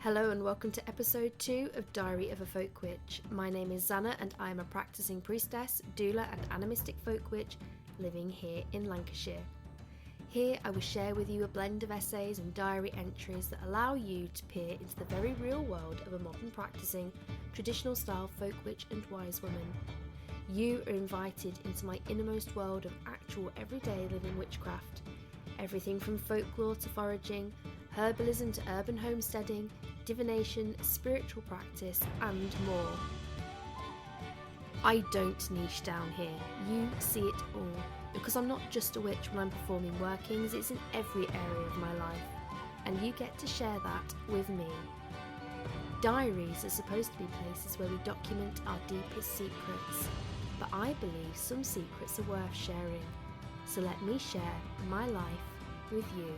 Hello and welcome to episode 2 of Diary of a Folk Witch. My name is Zanna and I am a practicing priestess, doula and animistic folk witch living here in Lancashire. Here I will share with you a blend of essays and diary entries that allow you to peer into the very real world of a modern practicing, traditional style folk witch and wise woman. You are invited into my innermost world of actual everyday living witchcraft. Everything from folklore to foraging, herbalism to urban homesteading, divination, spiritual practice, and more. I don't niche down here, you see it all, because I'm not just a witch when I'm performing workings, it's in every area of my life, and you get to share that with me. Diaries are supposed to be places where we document our deepest secrets, but I believe some secrets are worth sharing, so let me share my life with you.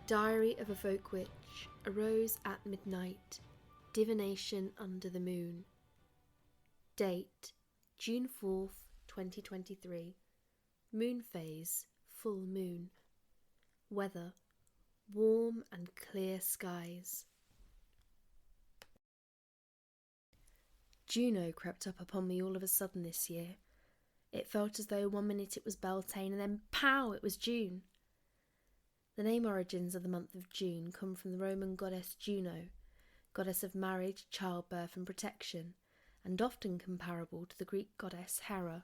Diary of a Folk Witch arose at midnight, divination under the moon. Date, June 4th, 2023. Moon phase, full moon. Weather, warm and clear skies. Juno crept up upon me all of a sudden this year. It felt as though 1 minute it was Beltane and then pow, it was June. The name origins of the month of June come from the Roman goddess Juno, goddess of marriage, childbirth and protection, and often comparable to the Greek goddess Hera.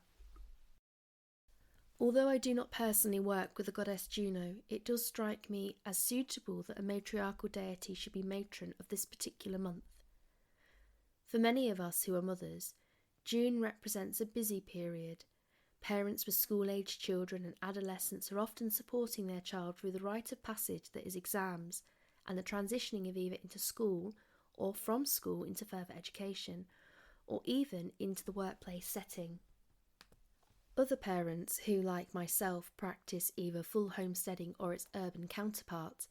Although I do not personally work with the goddess Juno, it does strike me as suitable that a matriarchal deity should be matron of this particular month. For many of us who are mothers, June represents a busy period. Parents with school-aged children and adolescents are often supporting their child through the rite of passage that is exams and the transitioning of either into school or from school into further education, or even into the workplace setting. Other parents who, like myself, practice either full homesteading or its urban counterpart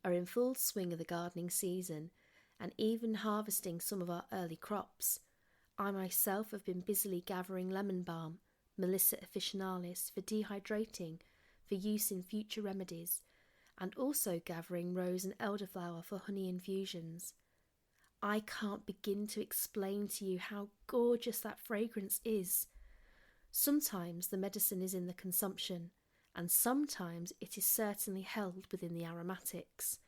are in full swing of the gardening season and even harvesting some of our early crops. I myself have been busily gathering lemon balm, Melissa officinalis, for dehydrating, for use in future remedies, and also gathering rose and elderflower for honey infusions. I can't begin to explain to you how gorgeous that fragrance is. Sometimes the medicine is in the consumption, and sometimes it is certainly held within the aromatics,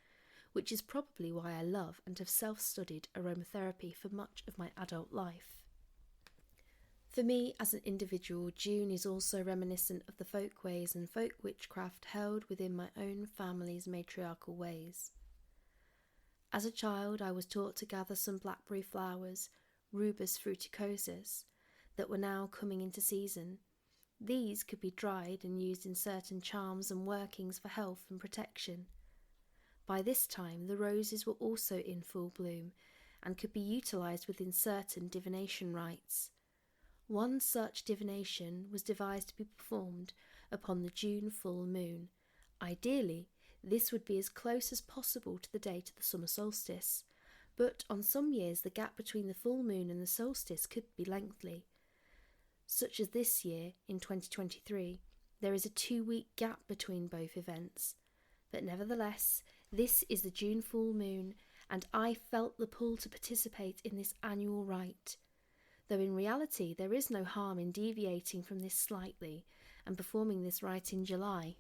which is probably why I love and have self-studied aromatherapy for much of my adult life. For me, as an individual, June is also reminiscent of the folk ways and folk witchcraft held within my own family's matriarchal ways. As a child, I was taught to gather some blackberry flowers, Rubus fruticosus, that were now coming into season. These could be dried and used in certain charms and workings for health and protection. By this time, the roses were also in full bloom and could be utilised within certain divination rites. One such divination was devised to be performed upon the June full moon. Ideally, this would be as close as possible to the date of the summer solstice, but on some years the gap between the full moon and the solstice could be lengthy. Such as this year, in 2023, there is a 2-week gap between both events. But nevertheless, this is the June full moon, and I felt the pull to participate in this annual rite. Though in reality there is no harm in deviating from this slightly and performing this rite in July.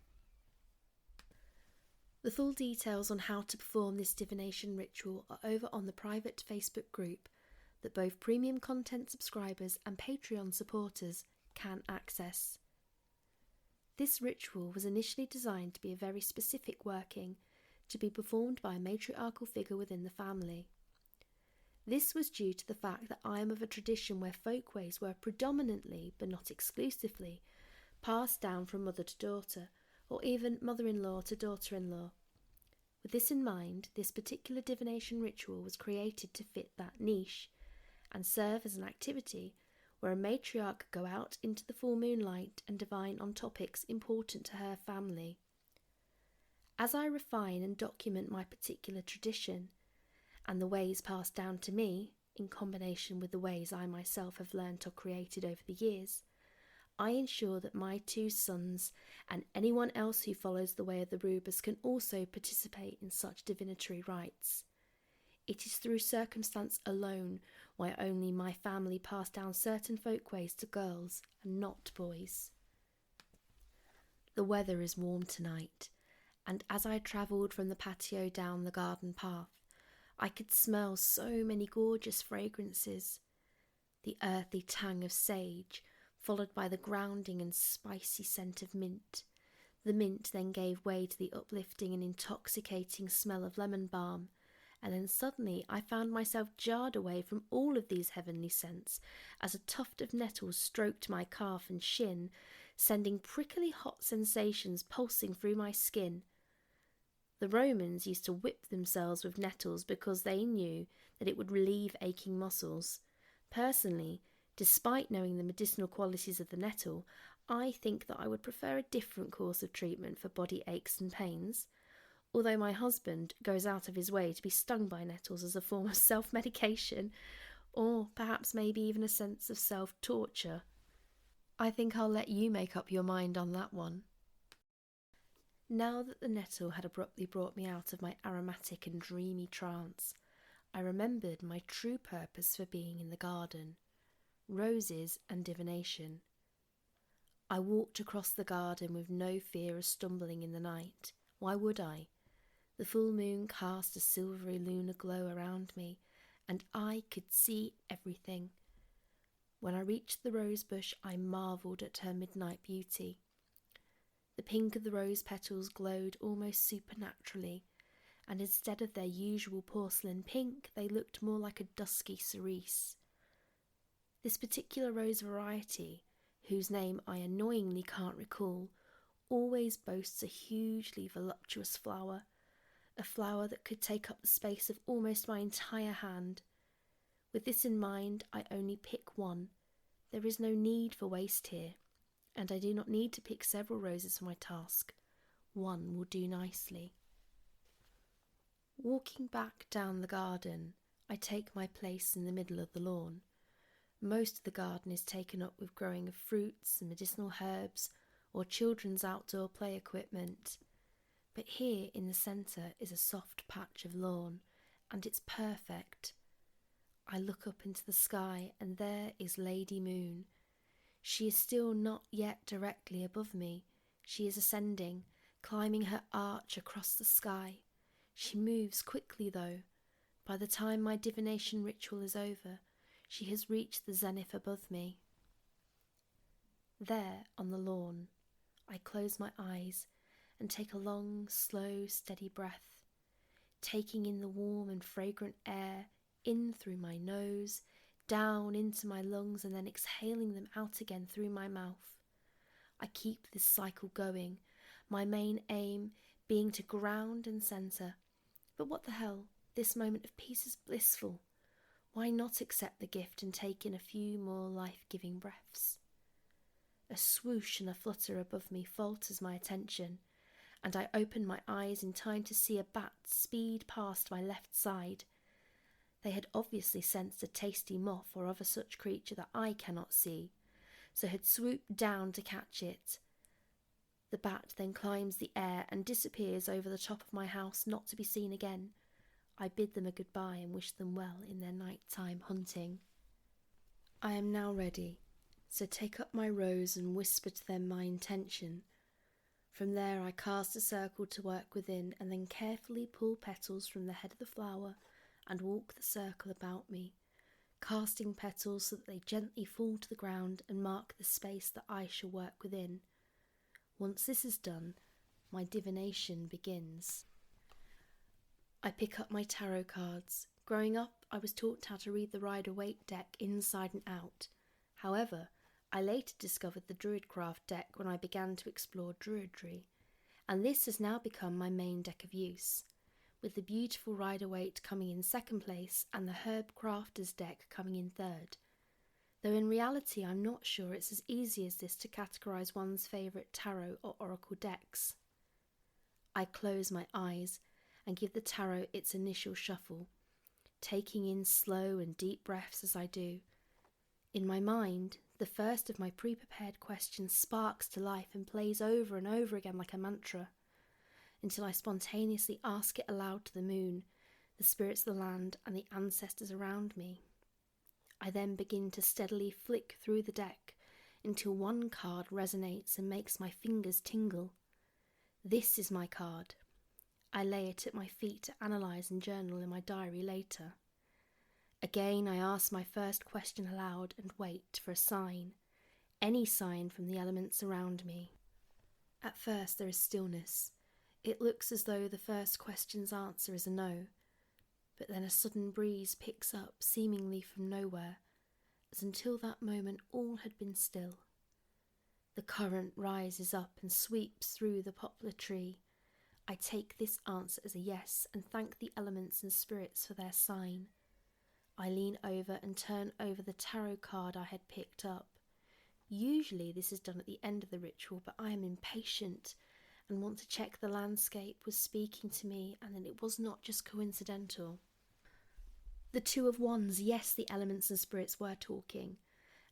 The full details on how to perform this divination ritual are over on the private Facebook group that both premium content subscribers and Patreon supporters can access. This ritual was initially designed to be a very specific working, to be performed by a matriarchal figure within the family. This was due to the fact that I am of a tradition where folkways were predominantly, but not exclusively, passed down from mother to daughter, or even mother-in-law to daughter-in-law. With this in mind, this particular divination ritual was created to fit that niche, and serve as an activity where a matriarch could go out into the full moonlight and divine on topics important to her family. As I refine and document my particular tradition, and the ways passed down to me, in combination with the ways I myself have learnt or created over the years, I ensure that my 2 sons and anyone else who follows the way of the Rubas can also participate in such divinatory rites. It is through circumstance alone why only my family pass down certain folkways to girls and not boys. The weather is warm tonight, and as I travelled from the patio down the garden path, I could smell so many gorgeous fragrances. The earthy tang of sage, followed by the grounding and spicy scent of mint. The mint then gave way to the uplifting and intoxicating smell of lemon balm, and then suddenly I found myself jarred away from all of these heavenly scents as a tuft of nettles stroked my calf and shin, sending prickly hot sensations pulsing through my skin. The Romans used to whip themselves with nettles because they knew that it would relieve aching muscles. Personally, despite knowing the medicinal qualities of the nettle, I think that I would prefer a different course of treatment for body aches and pains, although my husband goes out of his way to be stung by nettles as a form of self-medication, or perhaps maybe even a sense of self-torture. I think I'll let you make up your mind on that one. Now that the nettle had abruptly brought me out of my aromatic and dreamy trance, I remembered my true purpose for being in the garden: roses and divination. I walked across the garden with no fear of stumbling in the night. Why would I? The full moon cast a silvery lunar glow around me, and I could see everything. When I reached the rose bush, I marvelled at her midnight beauty. The pink of the rose petals glowed almost supernaturally, and instead of their usual porcelain pink, they looked more like a dusky cerise. This particular rose variety, whose name I annoyingly can't recall, always boasts a hugely voluptuous flower, a flower that could take up the space of almost my entire hand. With this in mind, I only pick one. There is no need for waste here, and I do not need to pick several roses for my task. One will do nicely. Walking back down the garden, I take my place in the middle of the lawn. Most of the garden is taken up with growing of fruits and medicinal herbs or children's outdoor play equipment. But here in the centre is a soft patch of lawn, and it's perfect. I look up into the sky, and there is Lady Moon. She is still not yet directly above me. She is ascending, climbing her arch across the sky. She moves quickly, though. By the time my divination ritual is over, she has reached the zenith above me. There, on the lawn, I close my eyes and take a long, slow, steady breath, taking in the warm and fragrant air in through my nose, down into my lungs, and then exhaling them out again through my mouth. I keep this cycle going, my main aim being to ground and centre. But what the hell, this moment of peace is blissful. Why not accept the gift and take in a few more life-giving breaths? A swoosh and a flutter above me falters my attention, and I open my eyes in time to see a bat speed past my left side. They had obviously sensed a tasty moth or other such creature that I cannot see, so had swooped down to catch it. The bat then climbs the air and disappears over the top of my house, not to be seen again. I bid them a goodbye and wish them well in their nighttime hunting. I am now ready, so take up my rose and whisper to them my intention. From there I cast a circle to work within, and then carefully pull petals from the head of the flower and walk the circle about me, casting petals so that they gently fall to the ground and mark the space that I shall work within. Once this is done, my divination begins. I pick up my tarot cards. Growing up, I was taught how to read the Rider-Waite deck inside and out. However, I later discovered the Druidcraft deck when I began to explore Druidry, and this has now become my main deck of use, with the beautiful Rider-Waite coming in second place and the Herb Crafters deck coming in third. Though in reality I'm not sure it's as easy as this to categorise one's favourite tarot or oracle decks. I close my eyes and give the tarot its initial shuffle. taking in slow and deep breaths as I do. In my mind, the first of my pre-prepared questions sparks to life and plays over and over again like a mantra, until I spontaneously ask it aloud to the moon, the spirits of the land, and the ancestors around me. I then begin to steadily flick through the deck until one card resonates and makes my fingers tingle. This is my card. I lay it at my feet to analyse and journal in my diary later. Again, I ask my first question aloud and wait for a sign, any sign from the elements around me. At first there is stillness. It looks as though the first question's answer is a no, but then a sudden breeze picks up, seemingly from nowhere, as until that moment all had been still. The current rises up and sweeps through the poplar tree. I take this answer as a yes and thank the elements and spirits for their sign. I lean over and turn over the tarot card I had picked up. Usually this is done at the end of the ritual, but I am impatient and want to check the landscape was speaking to me and that it was not just coincidental. The Two of Wands, yes, the elements and spirits were talking,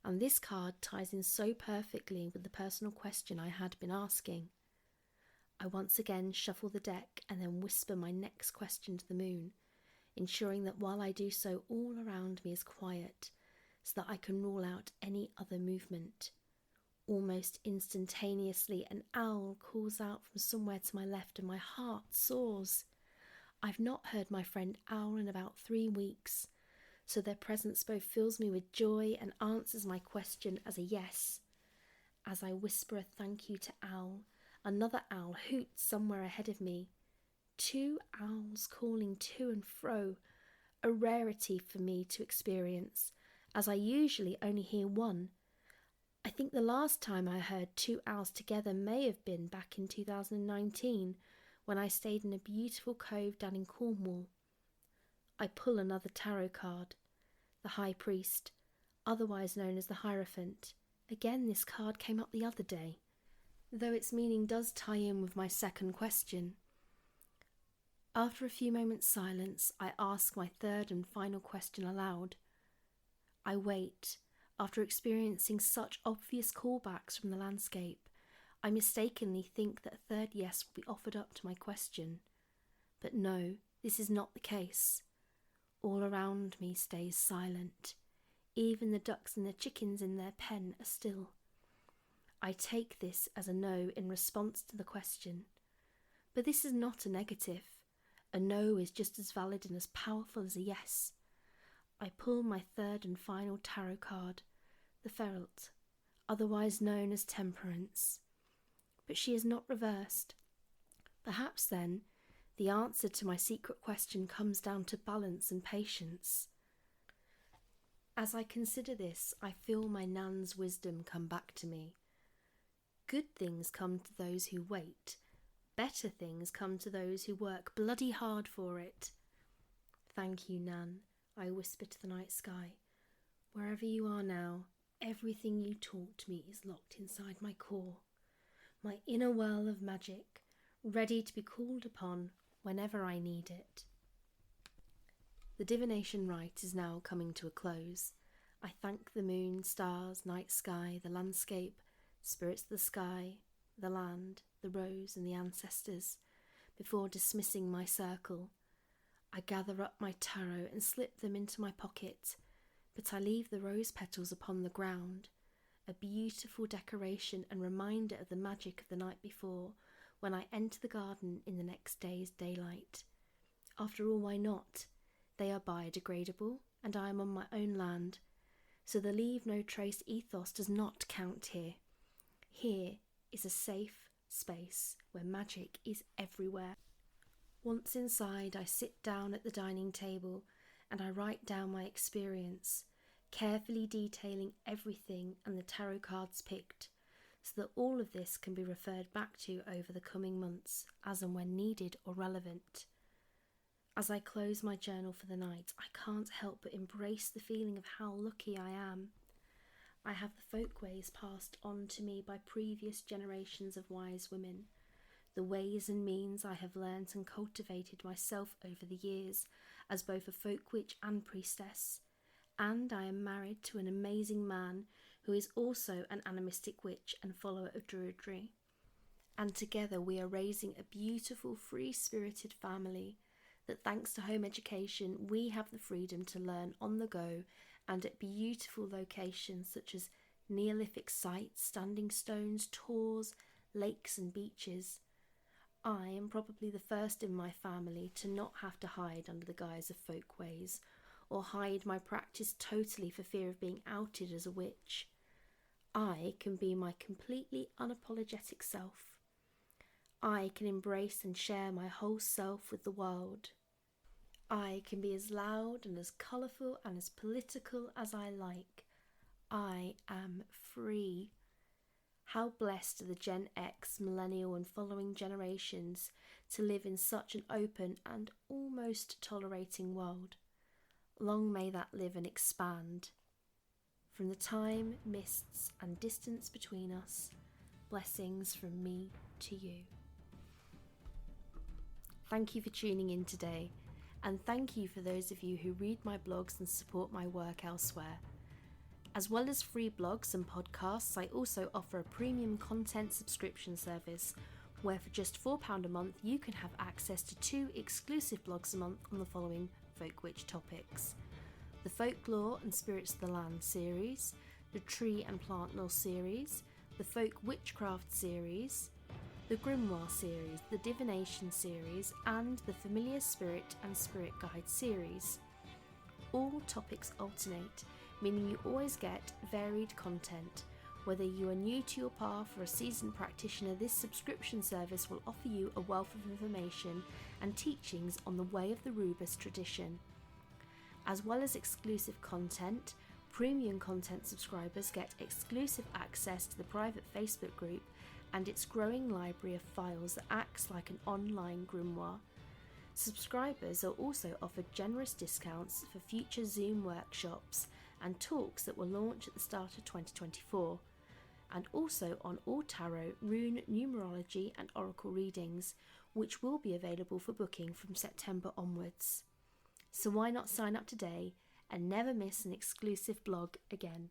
and this card ties in so perfectly with the personal question I had been asking. I once again shuffle the deck and then whisper my next question to the moon, ensuring that while I do so, all around me is quiet, so that I can rule out any other movement. Almost instantaneously, an owl calls out from somewhere to my left and my heart soars. I've not heard my friend owl in about 3 weeks, so their presence both fills me with joy and answers my question as a yes. As I whisper a thank you to owl, another owl hoots somewhere ahead of me. 2 owls calling to and fro, a rarity for me to experience, as I usually only hear one. I think the last time I heard 2 owls together may have been back in 2019, when I stayed in a beautiful cove down in Cornwall. I pull another tarot card, the High Priest, otherwise known as the Hierophant. Again, this card came up the other day, though its meaning does tie in with my second question. After a few moments' silence, I ask my third and final question aloud. I wait. After experiencing such obvious callbacks from the landscape, I mistakenly think that a third yes will be offered up to my question. But no, this is not the case. All around me stays silent. Even the ducks and the chickens in their pen are still. I take this as a no in response to the question. But this is not a negative. A no is just as valid and as powerful as a yes. I pull my third and final tarot card, the Ferret, otherwise known as Temperance. But she is not reversed. Perhaps then, the answer to my secret question comes down to balance and patience. As I consider this, I feel my Nan's wisdom come back to me. Good things come to those who wait. Better things come to those who work bloody hard for it. Thank you, Nan, I whisper to the night sky. Wherever you are now, everything you taught me is locked inside my core. My inner well of magic, ready to be called upon whenever I need it. The divination rite is now coming to a close. I thank the moon, stars, night sky, the landscape, spirits of the sky, the land, the rose and the ancestors, before dismissing my circle. I gather up my tarot and slip them into my pocket, but I leave the rose petals upon the ground, a beautiful decoration and reminder of the magic of the night before, when I enter the garden in the next day's daylight. After all, why not? They are biodegradable, and I am on my own land, so the leave no trace ethos does not count here. Here is a safe space where magic is everywhere. Once inside, I sit down at the dining table and I write down my experience, carefully detailing everything and the tarot cards picked, so that all of this can be referred back to over the coming months, as and when needed or relevant. As I close my journal for the night, I can't help but embrace the feeling of how lucky I am. I have the folkways passed on to me by previous generations of wise women, the ways and means I have learnt and cultivated myself over the years, as both a folk witch and priestess, and I am married to an amazing man who is also an animistic witch and follower of Druidry. And together we are raising a beautiful, free-spirited family that, thanks to home education, we have the freedom to learn on the go and at beautiful locations such as Neolithic sites, standing stones, tours, lakes and beaches. I am probably the first in my family to not have to hide under the guise of folk ways, or hide my practice totally for fear of being outed as a witch. I can be my completely unapologetic self. I can embrace and share my whole self with the world. I can be as loud and as colourful and as political as I like. I am free. How blessed are the Gen X, Millennial and following generations to live in such an open and almost tolerating world. Long may that live and expand. From the time, mists and distance between us, blessings from me to you. Thank you for tuning in today, and thank you for those of you who read my blogs and support my work elsewhere. As well as free blogs and podcasts, I also offer a premium content subscription service where for just £4 a month you can have access to 2 exclusive blogs a month on the following folk witch topics: the Folklore and Spirits of the Land series, the Tree and Plant Lore series, the Folk Witchcraft series, the Grimoire series, the Divination series, and the Familiar Spirit and Spirit Guide series. All topics alternate, meaning you always get varied content. Whether you are new to your path or a seasoned practitioner, this subscription service will offer you a wealth of information and teachings on the Way of the Rubus tradition. As well as exclusive content, premium content subscribers get exclusive access to the private Facebook group and its growing library of files that acts like an online grimoire. Subscribers are also offered generous discounts for future Zoom workshops and talks that will launch at the start of 2024, and also on all tarot, rune, numerology and oracle readings, which will be available for booking from September onwards. So why not sign up today and never miss an exclusive blog again?